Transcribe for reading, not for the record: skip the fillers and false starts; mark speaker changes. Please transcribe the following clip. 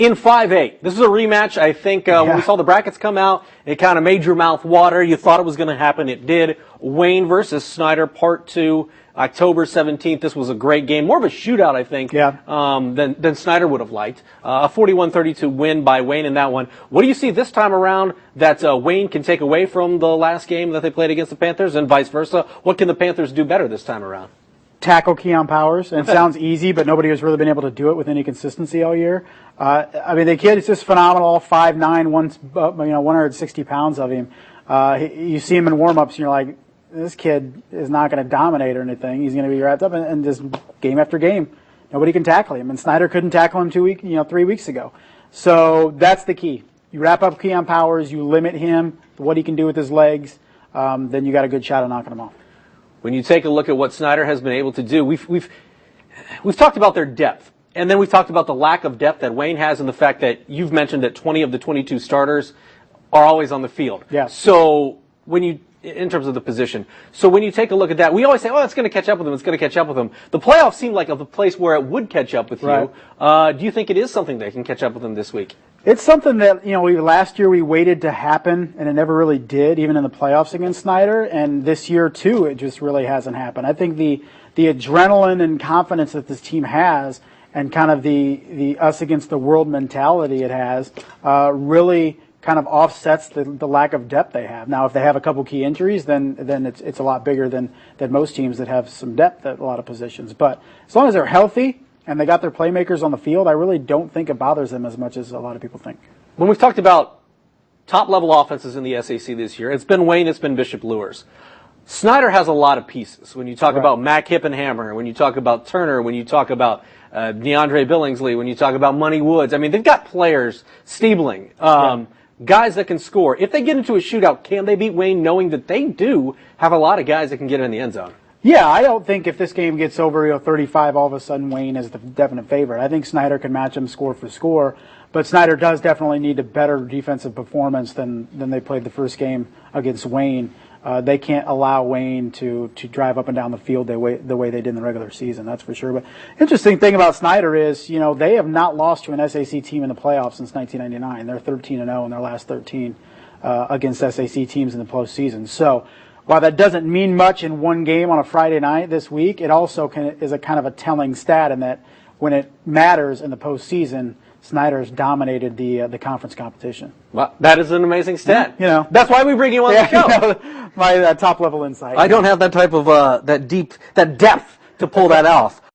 Speaker 1: In 5-8, this is a rematch. I think when we saw the brackets come out, it kind of made your mouth water. You thought it was going to happen. It did. Wayne versus Snider, Part 2, October 17th. This was a great game. More of a shootout, I think, than Snider would have liked. A 41-32 win by Wayne in that one. What do you see this time around that Wayne can take away from the last game that they played against the Panthers and vice versa? What can the Panthers do better this time around?
Speaker 2: Tackle Keon Powers. And it sounds easy, but nobody has really been able to do it with any consistency all year. I mean, the kid is just phenomenal. 5'9", 160 pounds of him. You see him in warm-ups, and you're like, this kid is not going to dominate or anything. He's going to be wrapped up in just game after game. Nobody can tackle him, and Snider couldn't tackle him 3 weeks ago. So that's the key. You wrap up Keon Powers, you limit him, what he can do with his legs, then you got a good shot at knocking him off.
Speaker 1: When you take a look at what Snider has been able to do, we've talked about their depth, and then we've talked about the lack of depth that Wayne has, and the fact that you've mentioned that 20 of the 22 starters are always on the field.
Speaker 2: Yeah.
Speaker 1: So in terms of the position, so when you take a look at that, we always say, "Oh, it's going to catch up with them. It's going to catch up with them." The playoffs seem like a place where it would catch up with you. Do you think it is something that can catch up with them this week?
Speaker 2: It's something that, last year we waited to happen, and it never really did, even in the playoffs against Snider. And this year, too, it just really hasn't happened. I think the adrenaline and confidence that this team has, and kind of the us against the world mentality it has, really kind of offsets the lack of depth they have. Now, if they have a couple key injuries, then it's a lot bigger than most teams that have some depth at a lot of positions. But as long as they're healthy and they got their playmakers on the field, I really don't think it bothers them as much as a lot of people think.
Speaker 1: When we've talked about top-level offenses in the SAC this year, it's been Wayne, it's been Bishop Luers. Snider has a lot of pieces. When you talk about Mac Hippenhammer, when you talk about Turner, when you talk about DeAndre Billingsley, when you talk about Money Woods, I mean, they've got players, Stiebling, guys that can score. If they get into a shootout, can they beat Wayne, knowing that they do have a lot of guys that can get in the end zone?
Speaker 2: Yeah, I don't think if this game gets over 35, all of a sudden Wayne is the definite favorite. I think Snider can match him score for score, but Snider does definitely need a better defensive performance than they played the first game against Wayne. They can't allow Wayne to drive up and down the field the way they did in the regular season, that's for sure. But interesting thing about Snider is, they have not lost to an SAC team in the playoffs since 1999. They're 13-0 in their last 13 against SAC teams in the postseason. So while that doesn't mean much in one game on a Friday night this week, it also is a kind of a telling stat in that when it matters in the postseason, Snider's dominated the conference competition.
Speaker 1: Well, that is an amazing stat. That's why we bring you on the show.
Speaker 2: My top level insight.
Speaker 1: I don't have that type of that depth to pull that off.